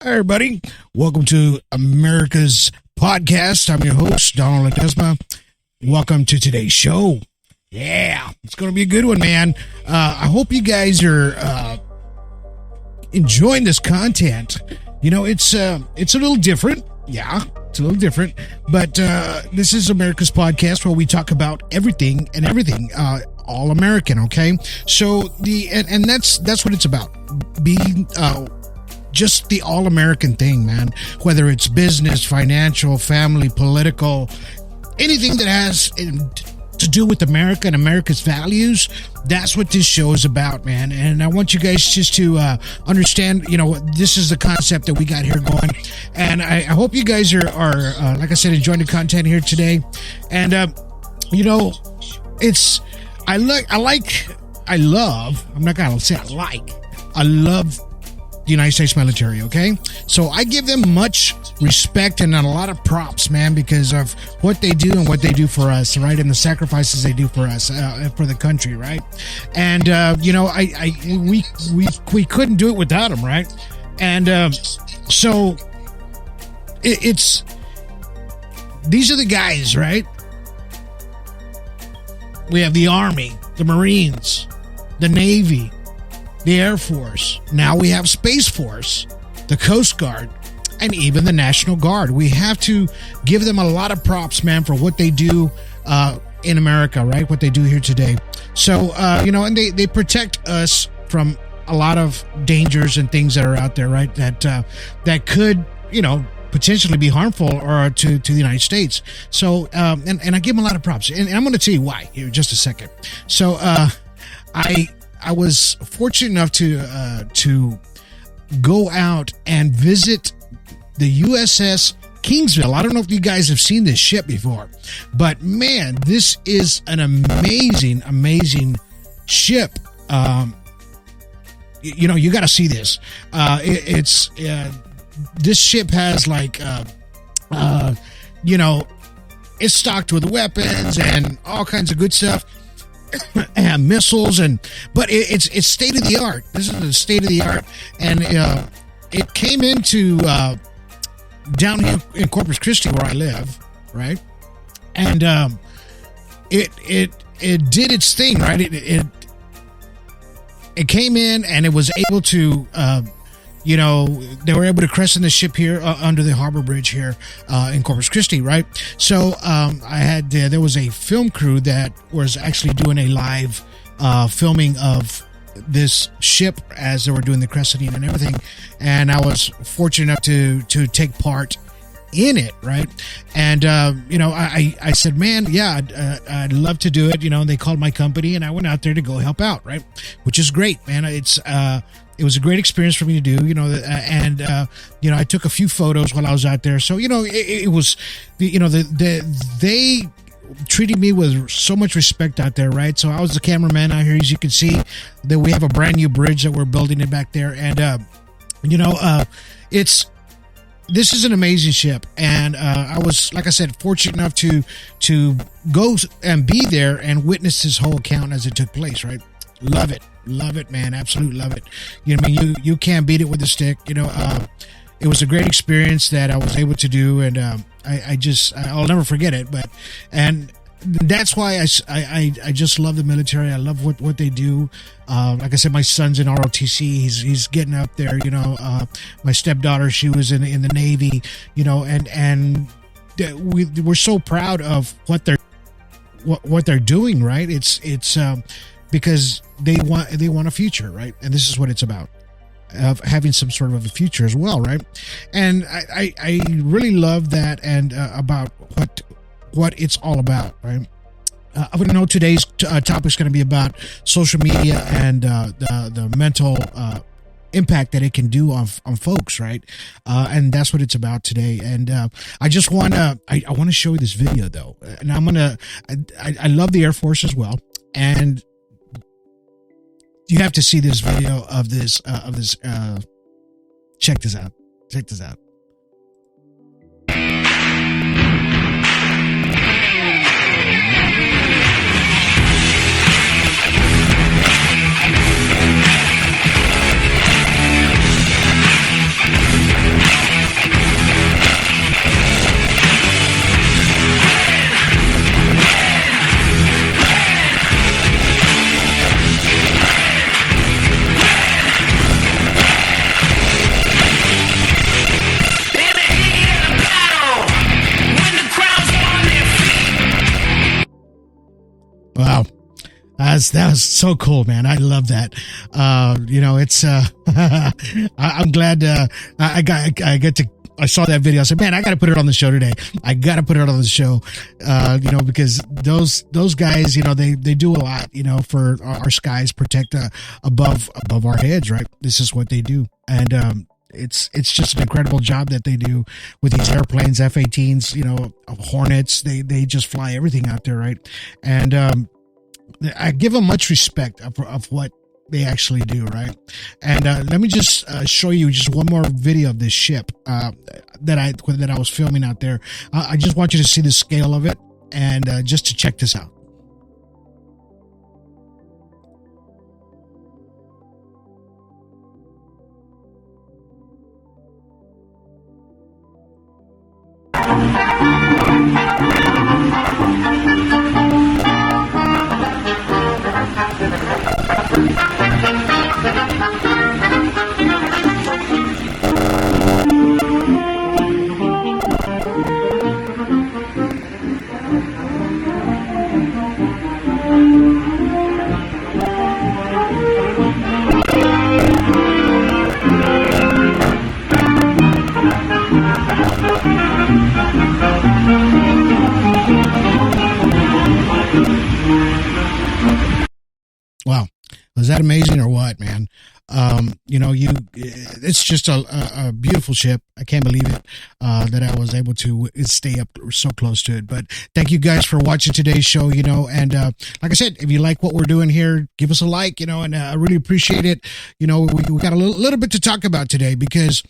Hi, everybody. Welcome to America's Podcast. I'm your host, Donald Ledesma. Welcome to today's show. Yeah, it's going to be a good one, man. I hope you guys are enjoying this content. You know, it's a little different. Yeah, it's a little different. But this is America's Podcast, where we talk about everything and everything, all American. Okay, so and that's what it's about. Being just the all-American thing, man. Whether it's business, financial, family, political, anything that has to do with America and America's values, that's what this show is about, man. And I want you guys just to understand, you know, this is the concept that we got here going. And I hope you guys are like I said, enjoying the content here today. And, you know, I love the United States military, okay? So I give them much respect and a lot of props, man, because of what they do and what they do for us, right? And the sacrifices they do for us, for the country, right? And, you know, we couldn't do it without them, right? And so these are the guys, right? We have the Army, the Marines, the Navy, the Air Force. Now we have Space Force, the Coast Guard, and even the National Guard. We have to give them a lot of props, man, for what they do in America, right? What they do here today. So, you know, and they protect us from a lot of dangers and things that are out there, right? That could, you know, potentially be harmful or to the United States. So, and I give them a lot of props. And I'm going to tell you why here in just a second. So, I was fortunate enough to go out and visit the USS Kingsville. I don't know if you guys have seen this ship before, but man, this is an amazing, amazing ship. You know, you got to see this. This ship has you know, it's stocked with weapons and all kinds of good stuff. And missiles, but it's state of the art. This is the state of the art, and it came into down here in Corpus Christi, where I live, right? And it did its thing, right? It came in, and it was able to. You know, they were able to crescent the ship here under the harbor bridge here in Corpus Christi, right? So there was a film crew that was actually doing a live filming of this ship as they were doing the crescenting and everything, and I was fortunate enough to take part in it, right? And you know, I said, man, yeah, I'd love to do it. You know, they called my company, and I went out there to go help out, right? Which is great, man. It was a great experience for me to do, you know, and you know, I took a few photos while I was out there. So, you know, it was, you know, they treated me with so much respect out there, right? So I was the cameraman out here. As you can see, that we have a brand new bridge that we're building it back there, and you know, this is an amazing ship, and I was, like I said, fortunate enough to go and be there and witness this whole account as it took place, right? Love it, man. Absolutely love it. You know, I mean, you can't beat it with a stick. You know, it was a great experience that I was able to do, and I'll never forget it. And that's why I just love the military. I love what they do. Like I said, my son's in ROTC. He's getting up there. You know, my stepdaughter, she was in the Navy. You know, and we're so proud of what they're doing. Right? It's because they want a future, right? And this is what it's about, of having some sort of a future as well, right? And I really love that, and about what it's all about, right? I would know today's topic is going to be about social media and the mental impact that it can do on folks, right? And that's what it's about today. And I just want to show you this video, though, and I love the Air Force as well, and you have to see this video of this. Check this out. That was so cool, man. I love that. It's I'm glad I get to. I saw that video. I said, "Man, I got to put it on the show today. I got to put it on the show." Because those guys, they do a lot, for our skies, protect above our heads, right? This is what they do, and it's just an incredible job that they do with these airplanes, F-18s, Hornets. They just fly everything out there, right? And I give them much respect of what they actually do, right? And let me just show you just one more video of this ship that I was filming out there. I just want you to see the scale of it, and just to check this out. Wow. Was that amazing or what, man? It's just a beautiful ship. I can't believe it, that I was able to stay up so close to it. But thank you guys for watching today's show, and, like I said, if you like what we're doing here, give us a like, and I really appreciate it. We got a little bit to talk about today because,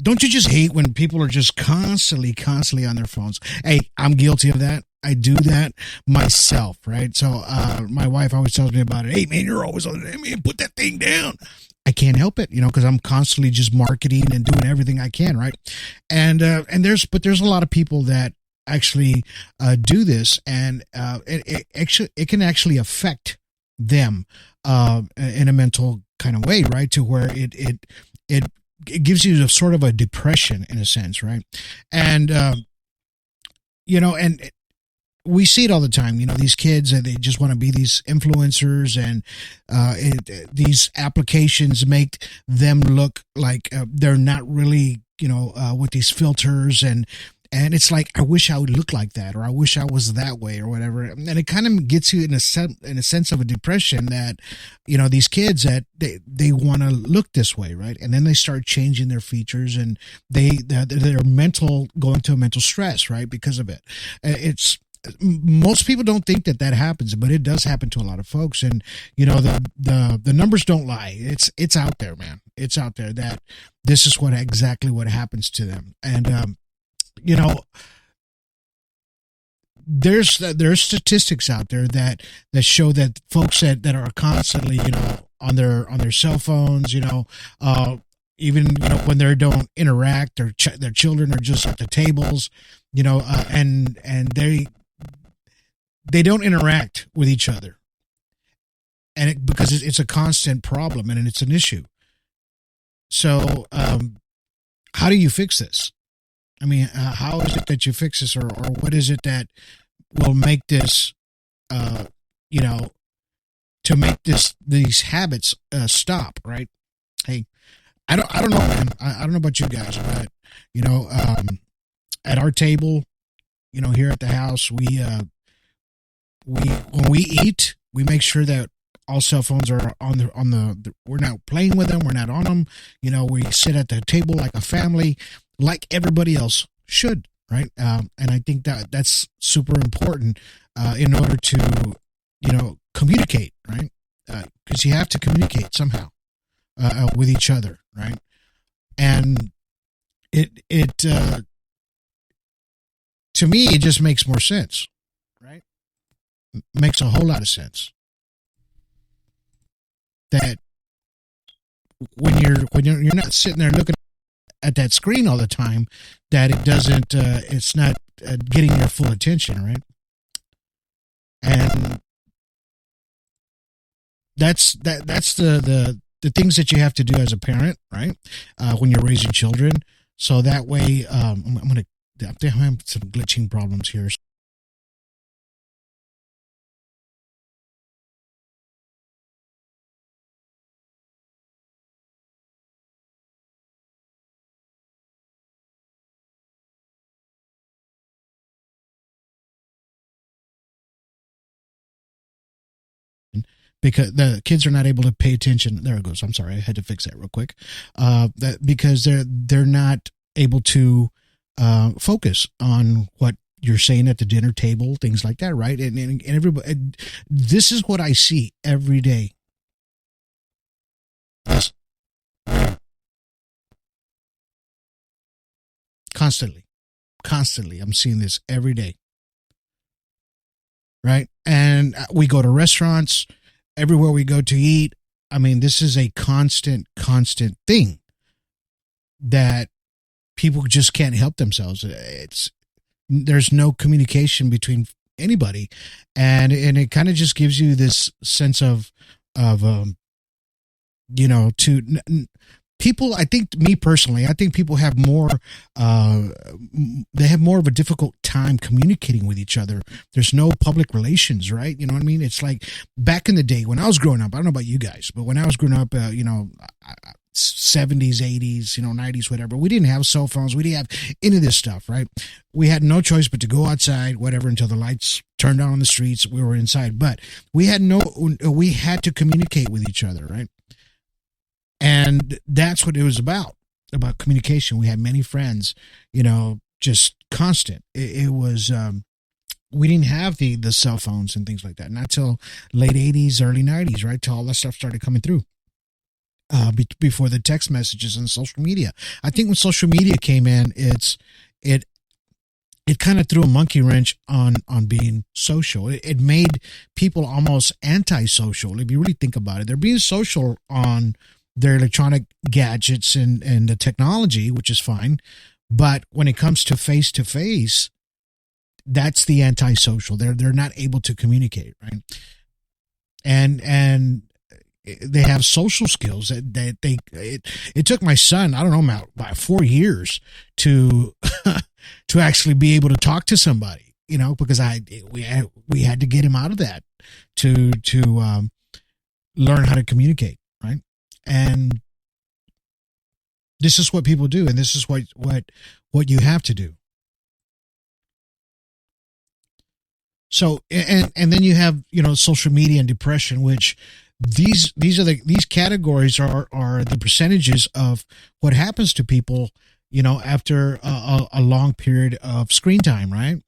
don't you just hate when people are just constantly on their phones? Hey, I'm guilty of that. I do that myself, right? So my wife always tells me about it. Hey, man, you're always on it. Man, put that thing down. I can't help it, because I'm constantly just marketing and doing everything I can, right? And there's a lot of people that actually do this, and it can actually affect them in a mental kind of way, right? To where it gives you a sort of a depression in a sense, right? And and we see it all the time, these kids, they just want to be these influencers, and these applications make them look like they're not really, with these filters, and it's like, I wish I would look like that, or I wish I was that way, or whatever. And it kind of gets you in a sense of a depression that, these kids, that they want to look this way, right? And then they start changing their features, and they're going to a mental stress, right? Because of it. Most people don't think that happens, but it does happen to a lot of folks. And the numbers don't lie. It's out there, man. It's out there that this is exactly what happens to them. And there's statistics out there that show that folks that are constantly on their cell phones, even when they don't interact, their children are just at the tables, and they don't interact with each other, and because it's a constant problem, and it's an issue. So how do you fix this? I mean, how is it that you fix this, or what is it that will make this, to make these habits stop, right? Hey, I don't know, man. I don't know about you guys, but at our table, here at the house, when we eat, we make sure that all cell phones are on the we're not playing with them, we're not on them. We sit at the table like a family, like everybody else should, right? And I think that's super important in order to communicate, right? Because you have to communicate somehow with each other, right? And it to me, it just makes more sense, right? Makes a whole lot of sense that when you're not sitting there looking at that screen all the time, that it's not getting your full attention, right? And that's the things that you have to do as a parent, right? When you're raising children, so that way, I'm having some glitching problems here. because the kids are not able to pay attention. There it goes. I'm sorry, I had to fix that real quick. Because they're not able to focus on what you're saying at the dinner table, things like that, right? And everybody, this is what I see every day. Constantly, I'm seeing this every day, right? And we go to restaurants, everywhere we go to eat. I mean, this is a constant thing that people just can't help themselves. There's no communication between anybody, and it kind of just gives you this sense of people. I think, me personally, I think people have more they have more of a difficult time communicating with each other. There's no public relations, right? You know what I mean? It's like back in the day when I was growing up. I don't know about you guys, but when I was growing up, 70s, 80s, 90s, whatever. We didn't have cell phones. We didn't have any of this stuff, right? We had no choice but to go outside, whatever, until the lights turned on the streets. We were inside, but we had to communicate with each other, right? And that's what it was about communication. We had many friends, just constant. It was, we didn't have the cell phones and things like that. Not till late 80s, early 90s, right? Till all that stuff started coming through. Before the text messages and social media. I think when social media came in, it kind of threw a monkey wrench on being social. It made people almost antisocial. If you really think about it, they're being social on their electronic gadgets and the technology, which is fine. But when it comes to face, that's the antisocial. They're not able to communicate, right? And they have social skills that it took my son, I don't know, about 4 years to to actually be able to talk to somebody, because we had to get him out of that to learn how to communicate, right? And this is what people do, and this is what you have to do. So and then you have social media and depression, which these categories are the percentages of what happens to people after a long period of screen time, right?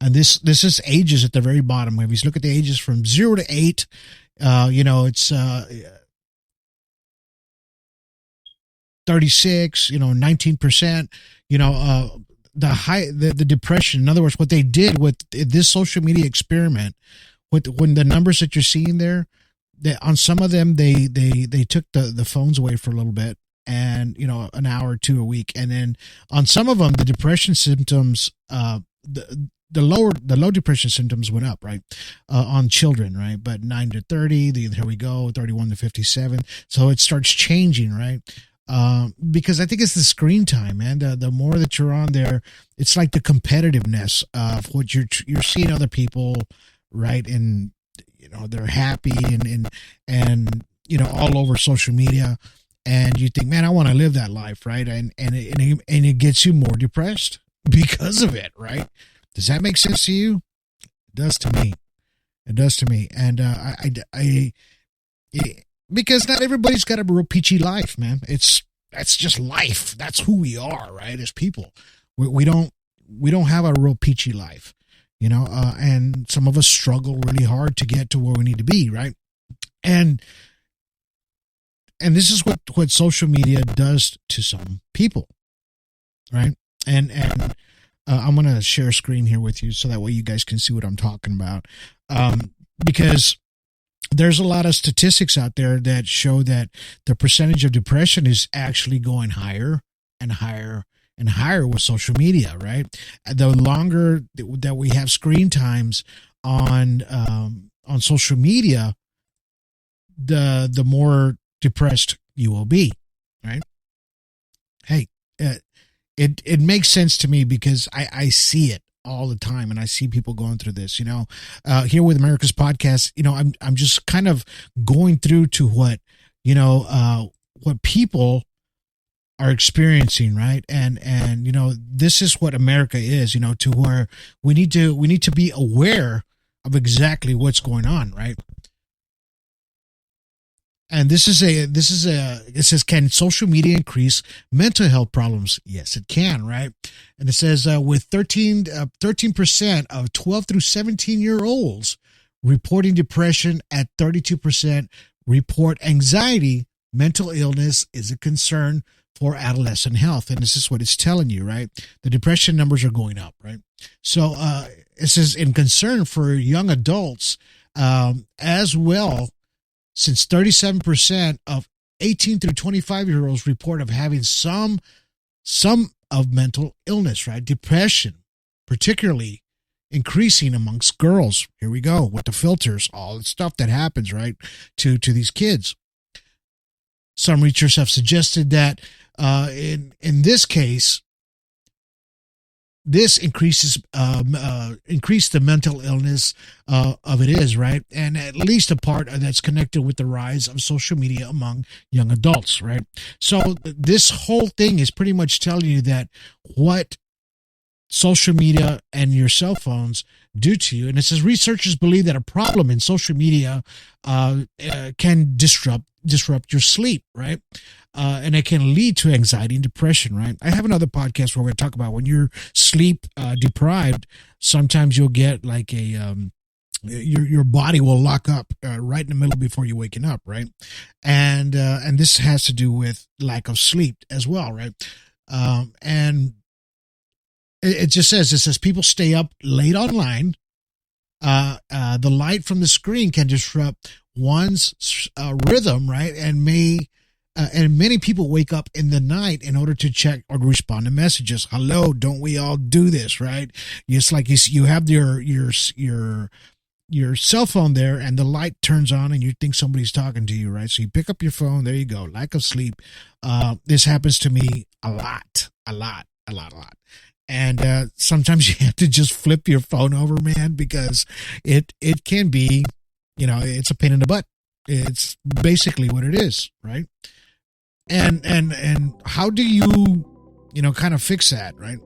And this is ages at the very bottom. If you look at the ages from 0 to 8, it's 36, 19%, the depression. In other words, what they did with this social media experiment, when the numbers that you're seeing there, on some of them they took the phones away for a little bit, and an hour or two a week, and then on some of them the depression symptoms, the low depression symptoms went up, right, on children, right? But 9 to 30, here we go, 31 to 57. So it starts changing, right? Because I think it's the screen time, man. The more that you're on there, it's like the competitiveness of what you're seeing other people, right? And they're happy and all over social media, and you think, man, I want to live that life, right? And it gets you more depressed because of it, right? Does that make sense to you? It does to me. It does to me. And because not everybody's got a real peachy life, man. That's just life. That's who we are, right? As people, we don't have a real peachy life, and some of us struggle really hard to get to where we need to be, right? And this is what social media does to some people, right? And I'm going to share a screen here with you so that way you guys can see what I'm talking about. Because there's a lot of statistics out there that show that the percentage of depression is actually going higher and higher and higher with social media, right? The longer that we have screen times on social media, the more depressed you will be, right? Hey, it makes sense to me because I see it all the time, and I see people going through this. Here with America's Podcast, I'm just kind of going through to what people are experiencing, right? And this is what America is, to where we need to be aware of exactly what's going on, right? And it says, can social media increase mental health problems? Yes, it can, right? And it says, with 13% of 12 through 17-year-olds reporting depression, at 32% report anxiety, mental illness is a concern for adolescent health. And this is what it's telling you, right? The depression numbers are going up, right? So it says, in concern for young adults as well, since 37% of 18 through 25-year-olds report of having some of mental illness, right? Depression, particularly increasing amongst girls. Here we go with the filters, all the stuff that happens, right, to these kids. Some researchers have suggested that in this case, this increase the mental illness of it is, right? And at least a part that's connected with the rise of social media among young adults, right? So this whole thing is pretty much telling you that what social media and your cell phones do to you. And it says researchers believe that a problem in social media can disrupt your sleep, right? And it can lead to anxiety and depression, right? I have another podcast where we talk about when you're sleep deprived, sometimes you'll get like your body will lock up right in the middle before you're waking up, right? And this has to do with lack of sleep as well, right? And it says people stay up late online. The light from the screen can disrupt one's rhythm, right? And many people wake up in the night in order to check or respond to messages. Hello, don't we all do this, right? It's like you have your cell phone there and the light turns on and you think somebody's talking to you, right? So you pick up your phone. There you go. Lack of sleep. This happens to me a lot. And sometimes you have to just flip your phone over, man, because it can be, it's a pain in the butt. It's basically what it is, right? And how do you, kind of fix that, right?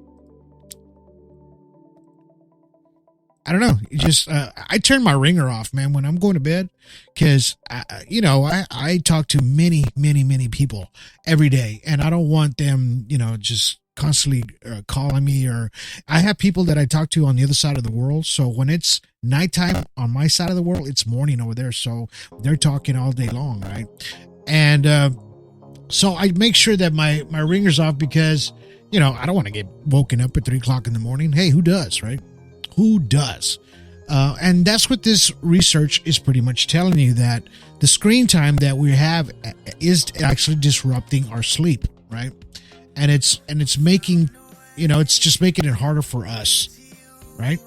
I don't know. You just, I turn my ringer off, man, when I'm going to bed, because, I talk to many, many, many people every day, and I don't want them, just constantly calling me. Or I have people that I talk to on the other side of the world. So when it's nighttime on my side of the world, it's morning over there. So they're talking all day long, right? And so I make sure that my ringer's off because, I don't want to get woken up at 3:00 in the morning. Hey, who does, right? Who does? And that's what this research is pretty much telling you, that the screen time that we have is actually disrupting our sleep, right? And it's making, it's just making it harder for us, right,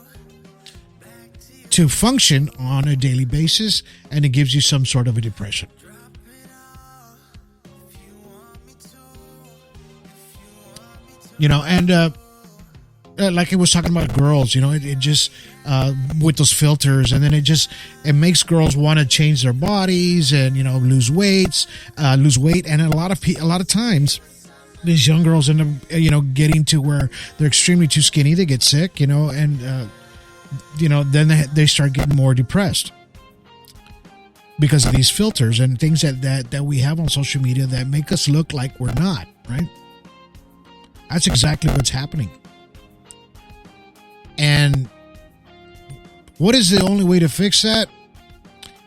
to function on a daily basis, and it gives you some sort of a depression. And like I was talking about girls, it just with those filters, and then it makes girls want to change their bodies and lose weight, and a lot of times these young girls end up getting to where they're extremely too skinny, they get sick, and then they start getting more depressed because of these filters and things that we have on social media that make us look like we're not, right? That's exactly what's happening. And what is the only way to fix that?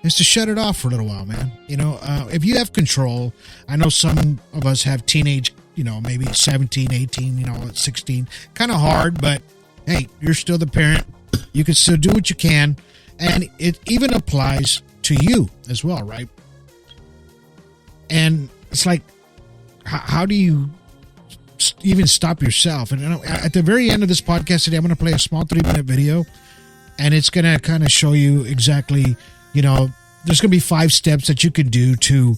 Is to shut it off for a little while, man. If you have control, I know some of us have teenage, maybe 17, 18, 16, kind of hard, but hey, you're still the parent. You can still do what you can. And it even applies to you as well, right? And it's like, how do you even stop yourself? And at the very end of this podcast today, I'm going to play a small 3-minute video, and it's going to kind of show you exactly, there's going to be 5 steps that you can do to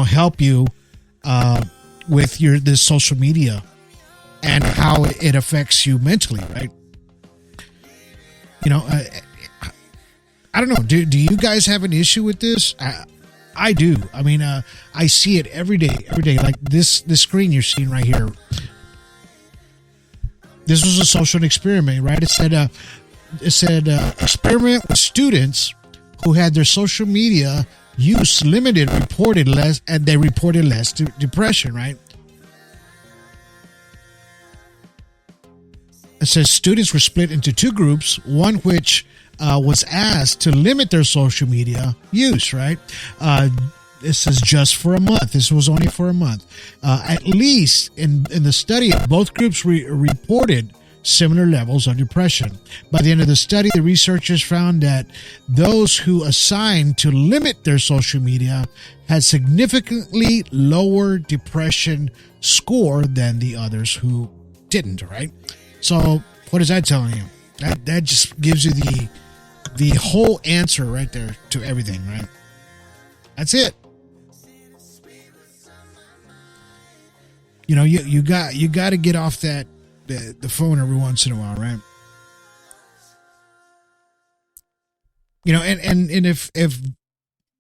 help you with this social media and how it affects you mentally, right? I don't know. Do you guys have an issue with this? I do. I mean, I see it every day. Like this screen you're seeing right here. This was a social experiment, right? It said experiment with students who had their social media use limited, reported less depression, right? It says students were split into two groups, one which was asked to limit their social media use, right? This is just for a month. This was only for a month. At least in the study, both groups reported similar levels of depression. By the end of the study, the researchers found that those who assigned to limit their social media had significantly lower depression score than the others who didn't, right? So what is that telling you? That just gives you the whole answer right there to everything, right? That's it. You know, you got to get off the phone every once in a while, right? You know, and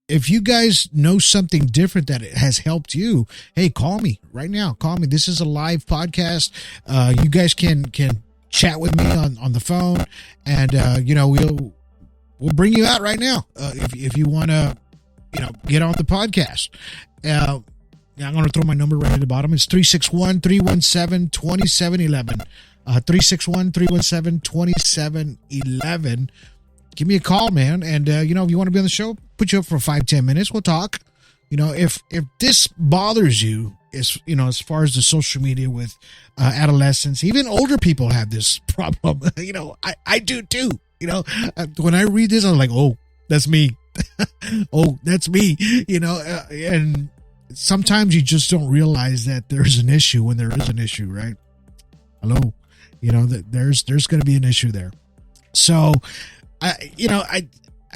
if you guys know something different that has helped you, hey, call me right now. Call me. This is a live podcast. You guys can chat with me on the phone, and you know, we'll bring you out right now if you want to, you know, get on the podcast. I'm going to throw my number right at the bottom. It's 361-317-2711. 361-317-2711. Give me a call, man. And, you know, if you want to be on the show, put you up for 5-10 minutes. We'll talk. You know, if this bothers you, you know, as far as the social media with adolescents, even older people have this problem. You know, I do too. You know, when I read this, I'm like, oh, that's me. Oh, that's me. You know, and sometimes you just don't realize that there's an issue when there is an issue, right? Hello, you know, that there's going to be an issue there. So, I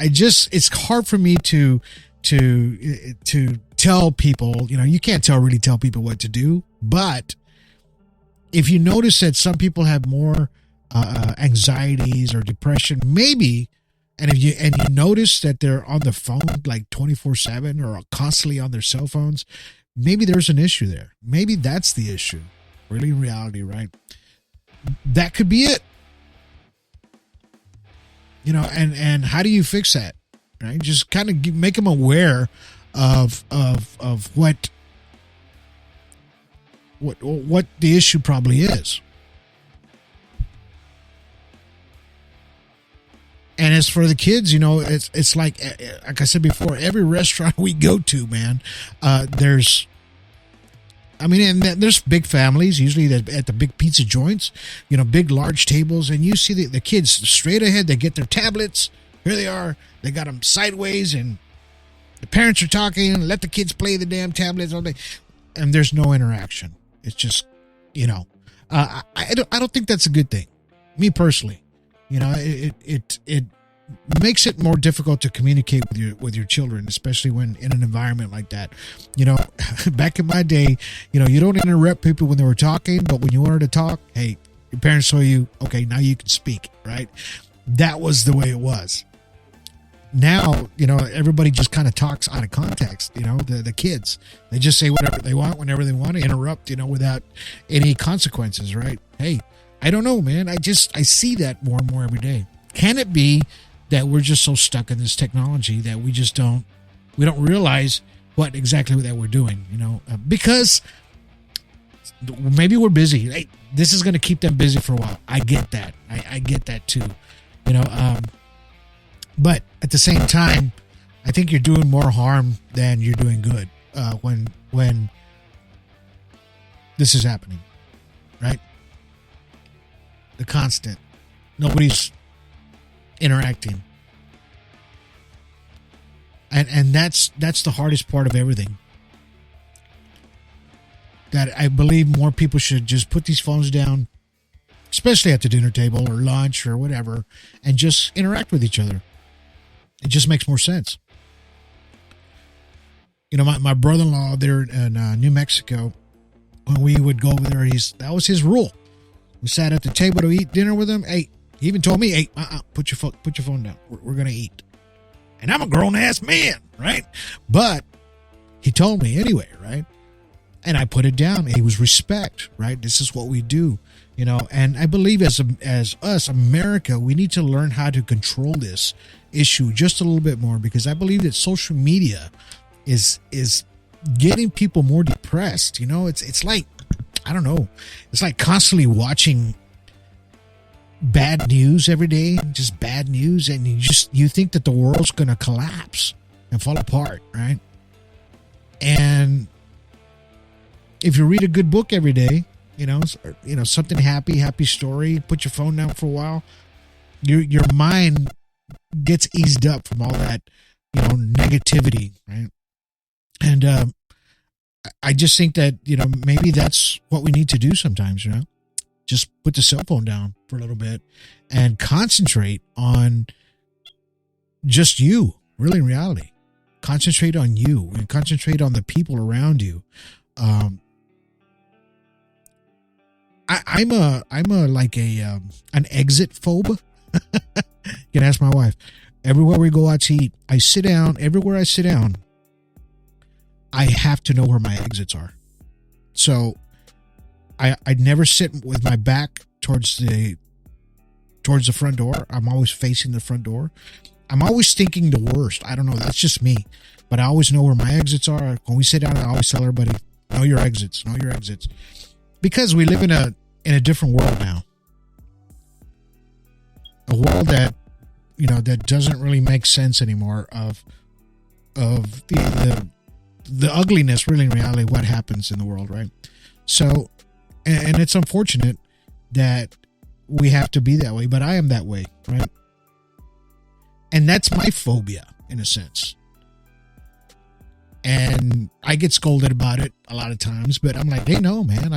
just, it's hard for me to tell people, you know, you can't really tell people what to do, but if you notice that some people have more anxieties or depression, maybe, and if you notice that they're on the phone like 24/7 or constantly on their cell phones, maybe there's an issue there. Maybe that's the issue. Really, in reality, right? That could be it. You know, and how do you fix that? Right? Just kind of make them aware of what the issue probably is. And as for the kids, you know, it's like I said before, every restaurant we go to, man, there's big families, usually at the big pizza joints, you know, big, large tables, and you see the kids straight ahead. They get their tablets. Here they are. They got them sideways, and the parents are talking, let the kids play the damn tablets all day, and there's no interaction. It's just, you know, I don't think that's a good thing, me personally. You know, it makes it more difficult to communicate with your children, especially when in an environment like that. You know, back in my day, you know, you don't interrupt people when they were talking, but when you wanted to talk, hey, your parents saw you, okay, now you can speak, right? That was the way it was. Now, you know, everybody just kind of talks out of context. You know, the kids, they just say whatever they want whenever they want to interrupt, you know, without any consequences, right? Hey, I don't know, man. I see that more and more every day. Can it be that we're just so stuck in this technology that we don't realize what exactly that we're doing, you know, because maybe we're busy. Hey, this is going to keep them busy for a while. I get that. I get that too, you know, but at the same time, I think you're doing more harm than you're doing good, when this is happening, right? The constant. Nobody's interacting. And that's the hardest part of everything. That I believe more people should just put these phones down, especially at the dinner table or lunch or whatever, and just interact with each other. It just makes more sense. You know, my brother-in-law there in New Mexico, when we would go over there, that was his rule. We sat at the table to eat dinner with him. Hey, he even told me, hey, put your phone down. We're going to eat. And I'm a grown-ass man, right? But he told me anyway, right? And I put it down. It was respect, right? This is what we do, and I believe as us, America, we need to learn how to control this issue just a little bit more, because I believe that social media is getting people more depressed. It's like, I don't know, it's like constantly watching bad news every day, just bad news, and you think that the world's going to collapse and fall apart, right? And if you read a good book every day, something happy story, put your phone down for a while, your mind gets eased up from all that, negativity, right? And I just think that, maybe that's what we need to do sometimes, just put the cell phone down for a little bit and concentrate on just you, really, in reality. Concentrate on you and concentrate on the people around you. I'm like an exit phobe. You can ask my wife. Everywhere we go out to eat, I sit down. Everywhere I sit down, I have to know where my exits are. So I never sit with my back towards the front door. I'm always facing the front door. I'm always thinking the worst. I don't know. That's just me. But I always know where my exits are. When we sit down, I always tell everybody, know your exits. Know your exits. Because we live in a different world now. A world that, that doesn't really make sense anymore of the ugliness, really, in reality, what happens in the world, right? So, and it's unfortunate that we have to be that way, but I am that way, right? And that's my phobia, in a sense. And I get scolded about it a lot of times, but I'm like, hey, no, man,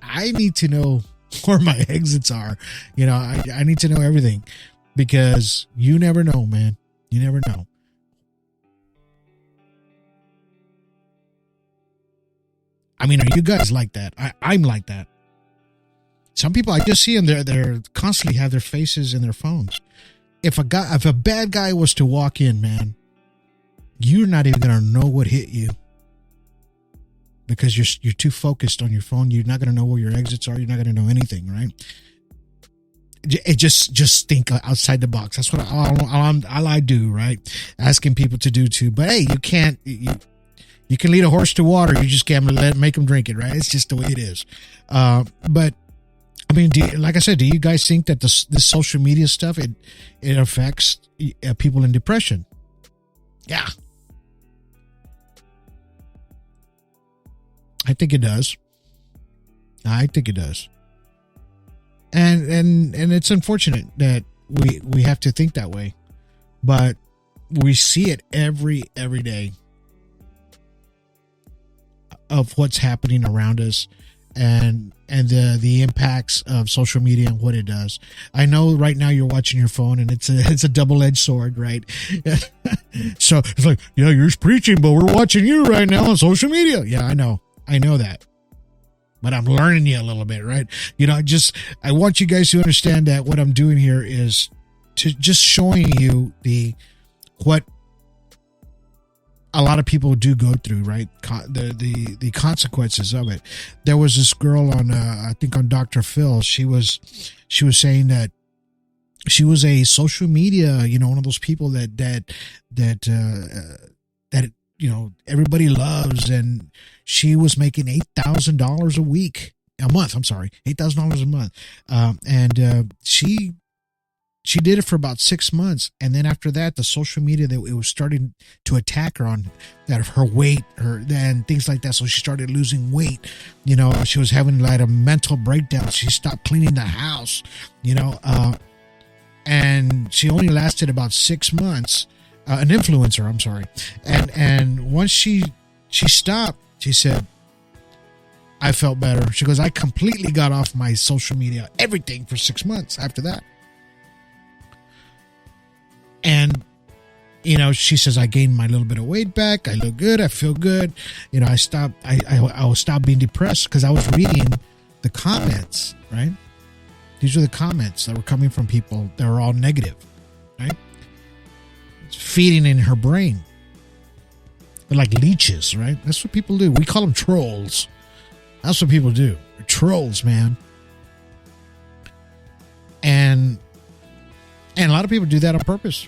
I need to know where my exits are. I need to know everything, because you never know, man. You never know. I mean, are you guys like that? I'm like that. Some people I just see them, they're constantly have their faces in their phones. If a bad guy was to walk in, man, you're not even gonna know what hit you, because you're too focused on your phone. You're not gonna know where your exits are. You're not gonna know anything, right? It just think outside the box. That's what all I do, right? Asking people to do too. But hey, you can't. You can lead a horse to water. You just can't make them drink it, right? It's just the way it is. But I mean, like I said, do you guys think that this social media stuff it affects people in depression? Yeah, I think it does. And it's unfortunate that we have to think that way, but we see it every day of what's happening around us, and the impacts of social media and what it does. I know right now you're watching your phone, and it's a double-edged sword, right? So it's like, yeah, you're preaching, but we're watching you right now on social media. Yeah, I know that, but I'm learning you a little bit, right? I want you guys to understand that what I'm doing here is to just showing you what a lot of people do go through, right? The consequences of it. There was this girl on, I think on Dr. Phil. She was saying that she was a social media, one of those people that everybody loves, and she was making $8,000 a month. I'm sorry, $8,000 a month, and she did it for about 6 months, and then after that, the social media that it was starting to attack her on that her weight, and things like that. So she started losing weight. She was having like a mental breakdown. She stopped cleaning the house. And she only lasted about 6 months. An influencer, I'm sorry, and once she stopped, she said, I felt better. She goes, I completely got off my social media, everything, for 6 months after that. And, she says, I gained my little bit of weight back. I look good. I feel good. I stopped, I will stop being depressed, because I was reading the comments, right? These are the comments that were coming from people that were all negative, right? It's feeding in her brain. They're like leeches, right? That's what people do. We call them trolls. That's what people do. They're trolls, man. And a lot of people do that on purpose.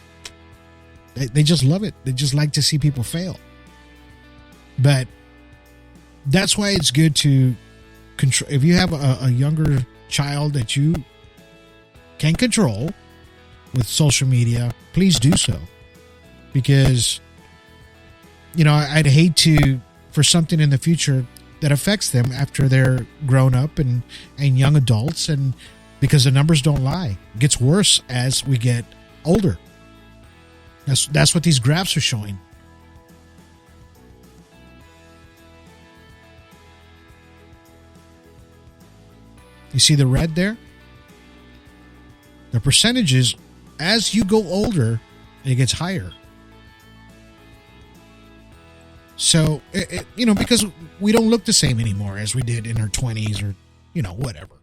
They just love it. They just like to see people fail. But that's why it's good to control. If you have a younger child that you can control with social media, please do so. Because, I'd hate for something in the future that affects them after they're grown up and young adults, and because the numbers don't lie. It gets worse as we get older. That's what these graphs are showing. You see the red there? The percentages, as you go older, it gets higher. So, because we don't look the same anymore as we did in our 20s or, whatever.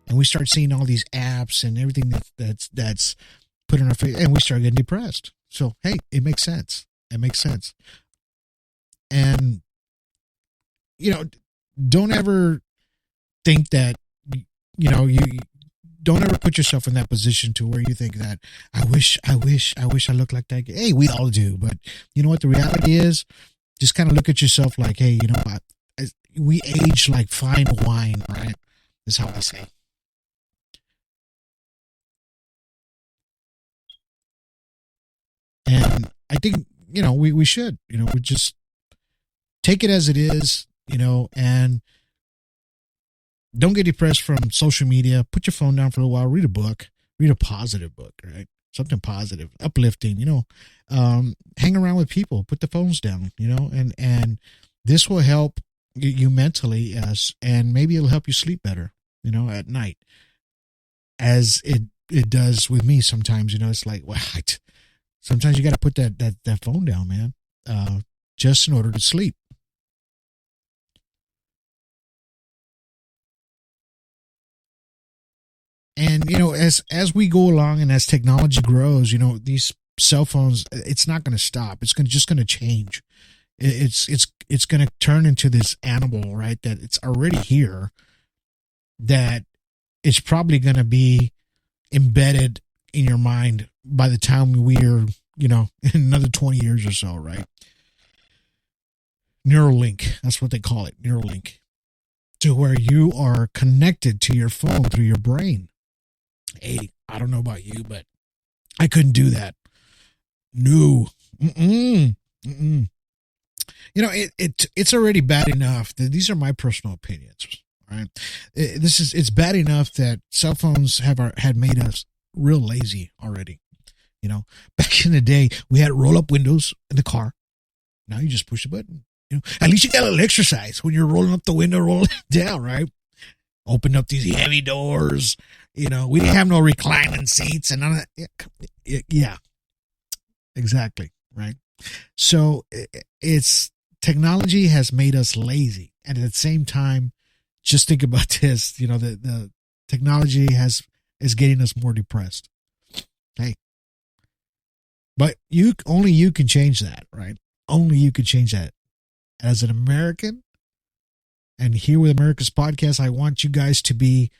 And we start seeing all these apps and everything that's put in our face, and we start getting depressed. So, hey, it makes sense. It makes sense. And, don't ever think that, you don't ever put yourself in that position to where you think that I wish I looked like that. Hey, we all do. But you know what the reality is? Just kind of look at yourself like, hey, we age like fine wine, right? Is how I say. And I think, we should, we just take it as it is, and don't get depressed from social media. Put your phone down for a while. Read a book. Read a positive book, right? Something positive, uplifting, hang around with people. Put the phones down, and this will help you mentally, and maybe it'll help you sleep better, at night. As it does with me sometimes, it's like, what? Sometimes you got to put that phone down, man, just in order to sleep. And, as we go along and as technology grows, these cell phones, it's not going to stop. It's just going to change. It's going to turn into this animal, right? That it's already here, that it's probably going to be embedded in your mind by the time we're, in another 20 years or so, right? Neuralink, that's what they call it, Neuralink, to where you are connected to your phone through your brain. Hey, I don't know about you, but I couldn't do that. No. It's already bad enough that these are my personal opinions, right? It's bad enough that cell phones had made us real lazy already. Back in the day, we had roll-up windows in the car. Now you just push a button. At least you got a little exercise when you're rolling up the window, rolling it down, right? Open up these heavy doors. We didn't have no reclining seats and none of that. Yeah, exactly, right? So it's technology has made us lazy, and at the same time, just think about this. The technology is getting us more depressed. Hey, but only you can change that, right? Only you can change that. As an American, and here with America's Podcast, I want you guys to be,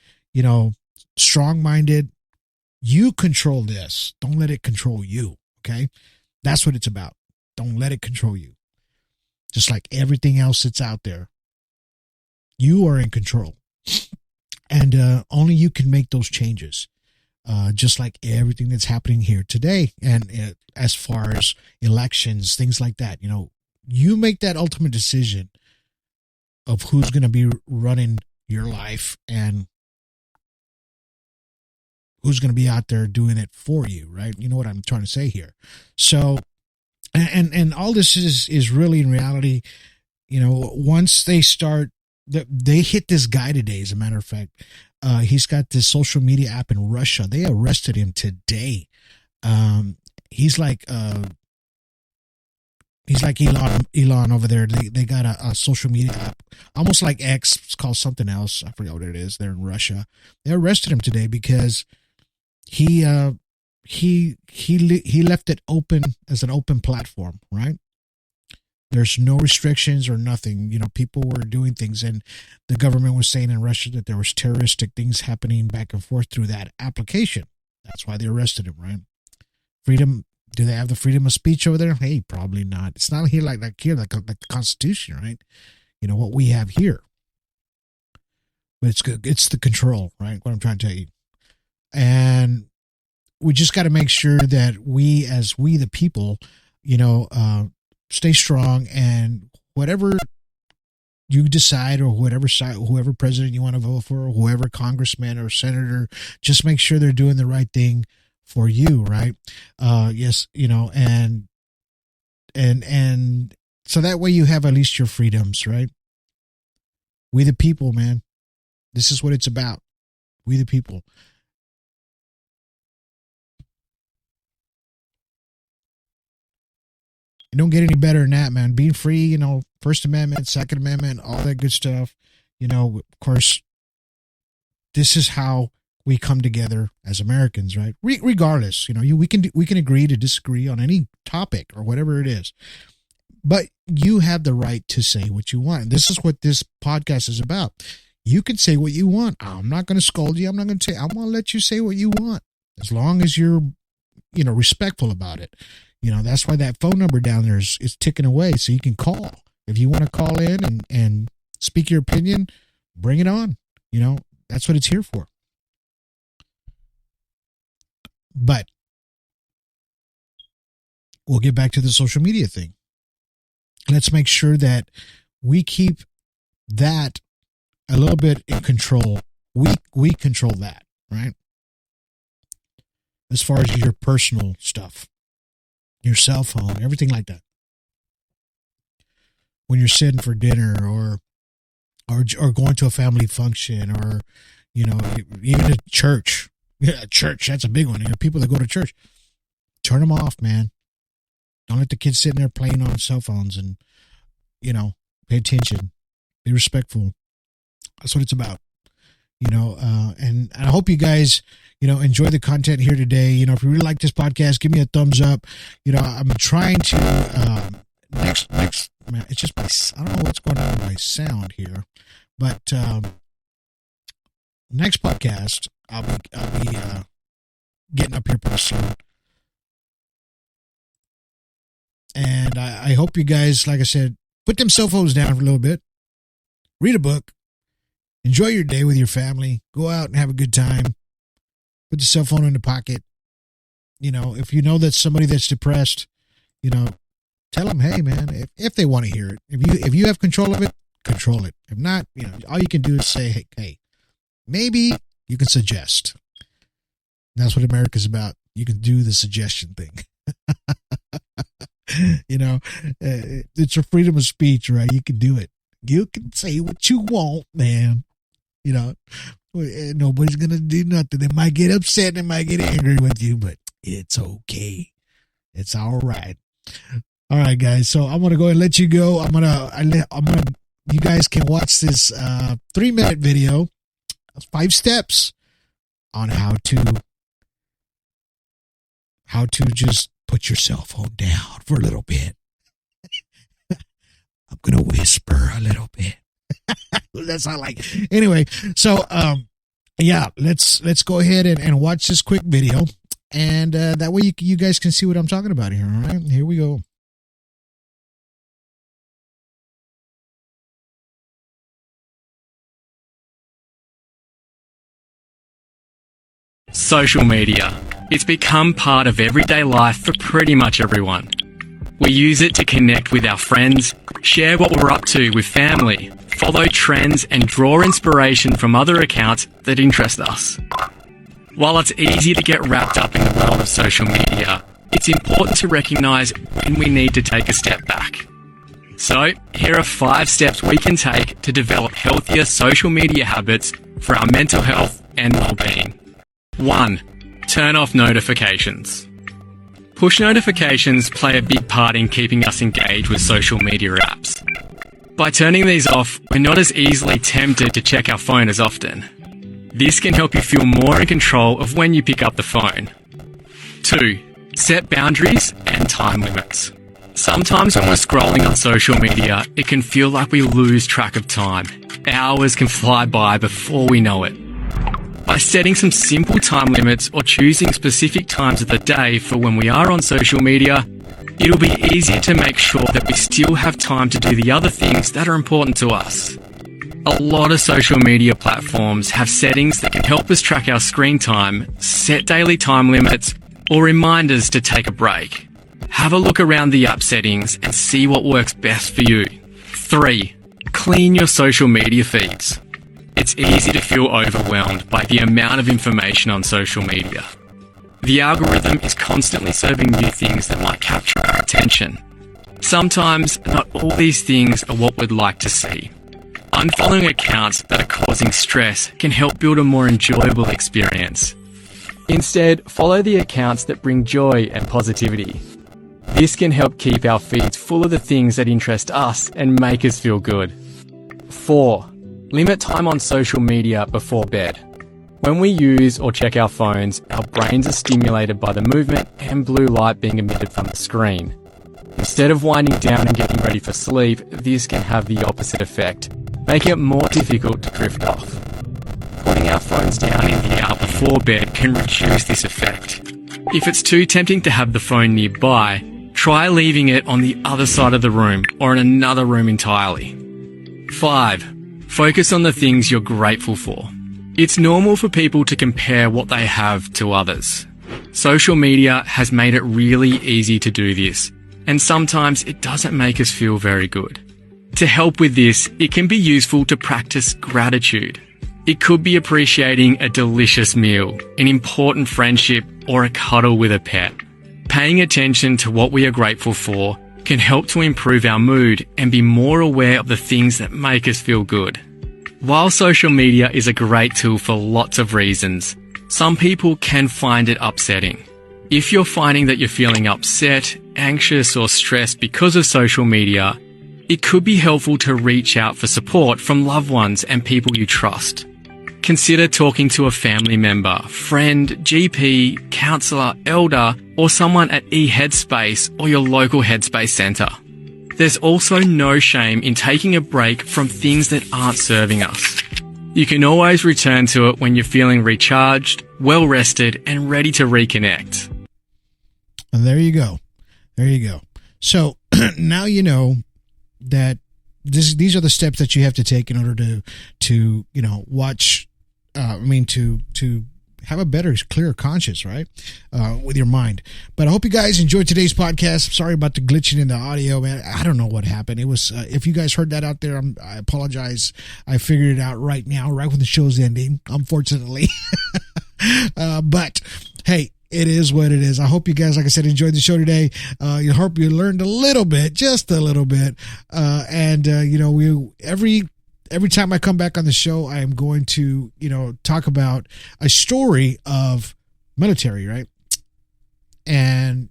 strong-minded. You control this. Don't let it control you, okay? That's what it's about. Don't let it control you. Just like everything else that's out there. You are in control. And only you can make those changes. Just like everything that's happening here today. And as far as elections, things like that, you make that ultimate decision of who's going to be running your life and who's going to be out there doing it for you, right? You know what I'm trying to say here. So, and all this is really in reality, once they start, they hit this guy today, as a matter of fact. He's got this social media app in Russia. They arrested him today. He's like Elon over there. They got a social media app, almost like X. It's called something else. I forgot what it is. They're in Russia. They arrested him today because he left it open as an open platform, right? There's no restrictions or nothing. People were doing things, and the government was saying in Russia that there was terroristic things happening back and forth through that application. That's why they arrested him, right? Freedom. Do they have the freedom of speech over there? Hey, probably not. It's not here like the Constitution, right? What we have here. But it's good. It's the control, right? What I'm trying to tell you. And we just got to make sure that we the people, stay strong, and whatever you decide, or whoever president you want to vote for, or whoever congressman or senator, just make sure they're doing the right thing for you, right? Yes, and so that way you have at least your freedoms, right? We the people, man. This is what it's about. We the people. You don't get any better than that, man. Being free, First Amendment, Second Amendment, all that good stuff. Of course, this is how we come together as Americans, right? Regardless, we can agree to disagree on any topic or whatever it is, but you have the right to say what you want. And this is what this podcast is about. You can say what you want. I'm not going to scold you. I'm not going to say. I'm going to let you say what you want, as long as you're, respectful about it. That's why that phone number down there is ticking away, so you can call. If you want to call in and speak your opinion, bring it on. That's what it's here for. But we'll get back to the social media thing. Let's make sure that we keep that a little bit in control. We control that, right? As far as your personal stuff, your cell phone, everything like that. When you're sitting for dinner or going to a family function, or even a church. Yeah, church, that's a big one. People that go to church, turn them off, man. Don't let the kids sit in there playing on cell phones, and pay attention, be respectful. That's what it's about. And I hope you guys enjoy the content here today. If you really like this podcast, give me a thumbs up. I'm trying to next man, it's just I don't know what's going on with my sound here, but next podcast I'll be getting up here pretty soon. And I hope you guys, like I said, put them cell phones down for a little bit, read a book, enjoy your day with your family, go out and have a good time. Put the cell phone in the pocket. If you know that somebody that's depressed, tell them, hey, man, if they want to hear it, if you have control of it, control it. If not, all you can do is say, hey, maybe you can suggest. And that's what America's about. You can do the suggestion thing. It's your freedom of speech, right? You can do it. You can say what you want, man. Nobody's going to do nothing. They might get upset. They might get angry with you, but it's okay. It's all right. All right, guys. So I'm going to go ahead and let you go. You guys can watch this 3-minute video, 5 steps on how to just put your cell phone down for a little bit. I'm going to whisper a little bit. That's not like it. Anyway, so let's go ahead and watch this quick video, and that way you guys can see what I'm talking about here. All right, here we go. Social media. It's become part of everyday life for pretty much everyone. We use it to connect with our friends, share what we're up to with family, follow trends, and draw inspiration from other accounts that interest us. While it's easy to get wrapped up in the world of social media, it's important to recognise when we need to take a step back. So, here are 5 steps we can take to develop healthier social media habits for our mental health and well-being. 1. Turn off notifications. Push notifications play a big part in keeping us engaged with social media apps. By turning these off, we're not as easily tempted to check our phone as often. This can help you feel more in control of when you pick up the phone. 2. Set boundaries and time limits. Sometimes when we're scrolling on social media, it can feel like we lose track of time. Hours can fly by before we know it. By setting some simple time limits or choosing specific times of the day for when we are on social media, it'll be easier to make sure that we still have time to do the other things that are important to us. A lot of social media platforms have settings that can help us track our screen time, set daily time limits, or remind us to take a break. Have a look around the app settings and see what works best for you. 3. Clean your social media feeds. It's easy to feel overwhelmed by the amount of information on social media. The algorithm is constantly serving new things that might capture our attention. Sometimes, not all these things are what we'd like to see. Unfollowing accounts that are causing stress can help build a more enjoyable experience. Instead, follow the accounts that bring joy and positivity. This can help keep our feeds full of the things that interest us and make us feel good. 4. Limit time on social media before bed. When we use or check our phones, our brains are stimulated by the movement and blue light being emitted from the screen. Instead of winding down and getting ready for sleep, this can have the opposite effect, making it more difficult to drift off. Putting our phones down in the hour before bed can reduce this effect. If it's too tempting to have the phone nearby, try leaving it on the other side of the room or in another room entirely. 5. Focus on the things you're grateful for. It's normal for people to compare what they have to others. Social media has made it really easy to do this, and sometimes it doesn't make us feel very good. To help with this, it can be useful to practice gratitude. It could be appreciating a delicious meal, an important friendship, or a cuddle with a pet. Paying attention to what we are grateful for can help to improve our mood and be more aware of the things that make us feel good. While social media is a great tool for lots of reasons, some people can find it upsetting. If you're finding that you're feeling upset, anxious, or stressed because of social media, it could be helpful to reach out for support from loved ones and people you trust. Consider talking to a family member, friend, GP, counsellor, elder, or someone at eHeadspace or your local Headspace centre. There's also no shame in taking a break from things that aren't serving us. You can always return to it when you're feeling recharged, well rested, and ready to reconnect. And there you go. There you go. So now you know that these are the steps that you have to take in order to watch. To have a better, clearer conscience, right? With your mind. But I hope you guys enjoyed today's podcast. Sorry about the glitching in the audio, man. I don't know what happened. It was, if you guys heard that out there, I apologize. I figured it out right now, right when the show's ending, unfortunately. But hey, it is what it is. I hope you guys, like I said, enjoyed the show today. I hope you learned a little bit, just a little bit. Every time I come back on the show, I am going to, talk about a story of military, right? And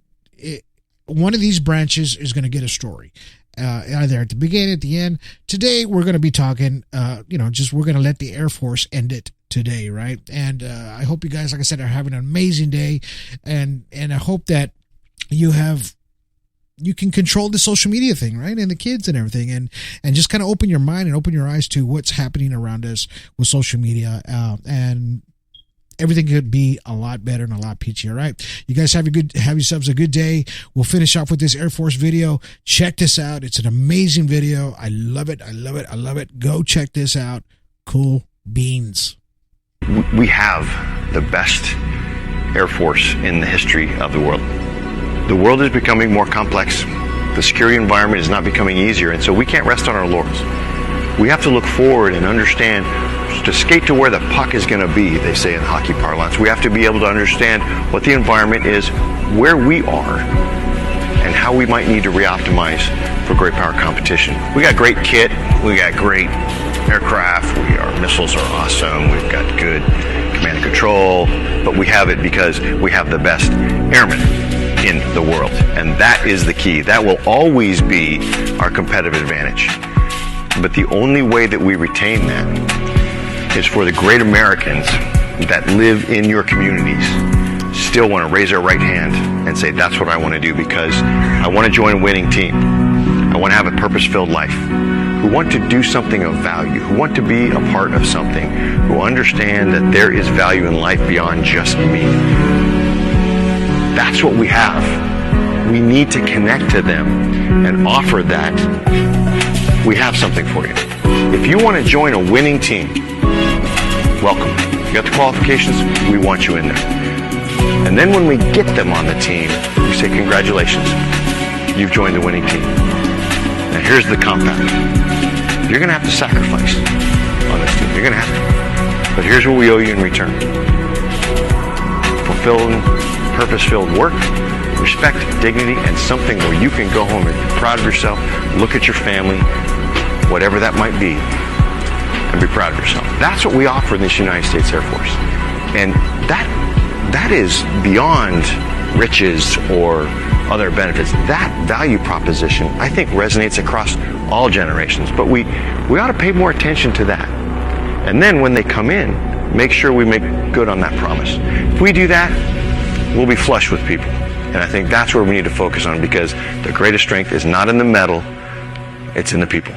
one of these branches is going to get a story, either at the beginning, at the end. Today, we're going to be talking, we're going to let the Air Force end it today, right? And I hope you guys, like I said, are having an amazing day, and I hope that you can control the social media thing, right? And the kids and everything, and just kind of open your mind and open your eyes to what's happening around us with social media, and everything could be a lot better and a lot peachier, right? You guys have yourselves a good day. We'll finish off with this Air Force video. Check this out. It's an amazing video. I love it. I love it. I love it. Go check this out. Cool beans. We have the best Air Force in the history of the world. The world is becoming more complex. The security environment is not becoming easier, and so we can't rest on our laurels. We have to look forward and understand, to skate to where the puck is going to be, they say in hockey parlance. We have to be able to understand what the environment is, where we are, and how we might need to re-optimize for great power competition. We got great kit, we got great aircraft, our missiles are awesome, we've got good command and control, but we have it because we have the best airmen in the world, and that is the key. That will always be our competitive advantage. But the only way that we retain that is for the great Americans that live in your communities still want to raise their right hand and say, that's what I want to do, because I want to join a winning team. I want to have a purpose-filled life, who want to do something of value, who want to be a part of something, who understand that there is value in life beyond just me. That's what we have. We need to connect to them and offer that. We have something for you. If you want to join a winning team, welcome. You got the qualifications, we want you in there. And then when we get them on the team, we say, congratulations, you've joined the winning team. Now here's the compound. You're going to have to sacrifice on this team. You're going to have to. But here's what we owe you in return. Fulfilling, purpose-filled work, respect, dignity, and something where you can go home and be proud of yourself, look at your family, whatever that might be, and be proud of yourself. That's what we offer in this United States Air Force. And that is beyond riches or other benefits. That value proposition, I think, resonates across all generations. But we ought to pay more attention to that. And then when they come in, make sure we make good on that promise. If we do that, we'll be flush with people. And I think that's where we need to focus on, because the greatest strength is not in the medal, it's in the people.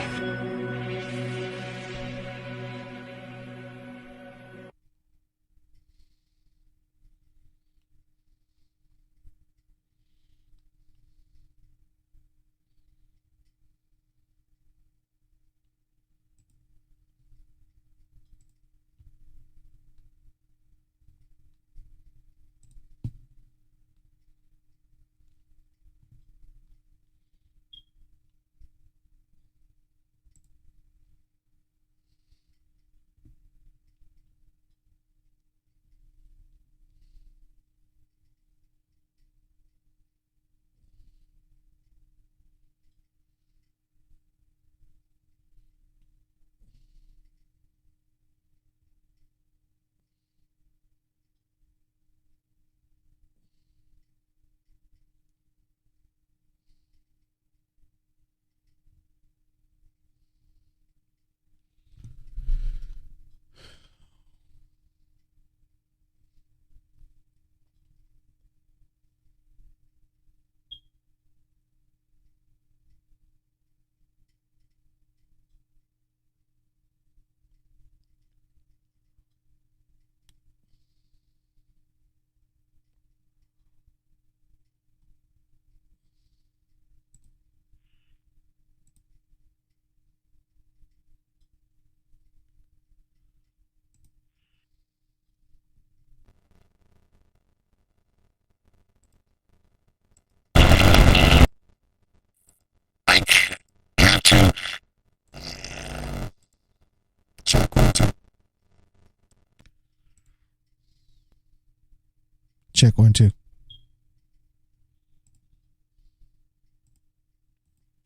Check 1 2.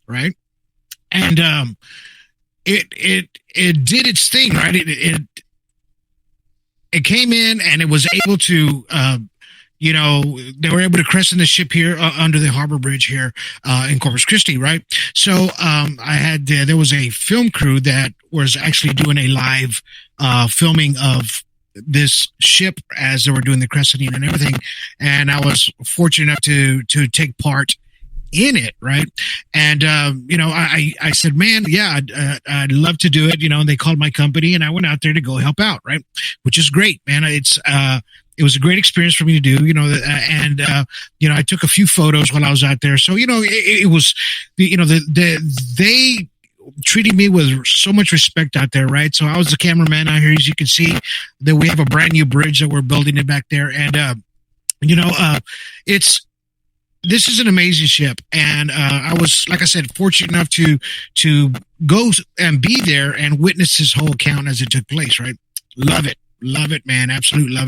Right, and it did its thing, right? It came in and it was able to, they were able to crescent the ship here under the harbor bridge here in Corpus Christi, right? So there was a film crew that was actually doing a live filming of this ship as they were doing the crescenting and everything, and I was fortunate enough to take part in it, right? And I said, man, yeah, I'd love to do it, and they called my company and I went out there to go help out, right? Which is great, man. It was a great experience for me to do, I took a few photos while I was out there. So, it was, they treated me with so much respect out there, right? So I was the cameraman out here. As you can see, that we have a brand new bridge that we're building it back there. And, this is an amazing ship. And I was, like I said, fortunate enough to go and be there and witness this whole account as it took place, right? Love it, man. Absolutely love it.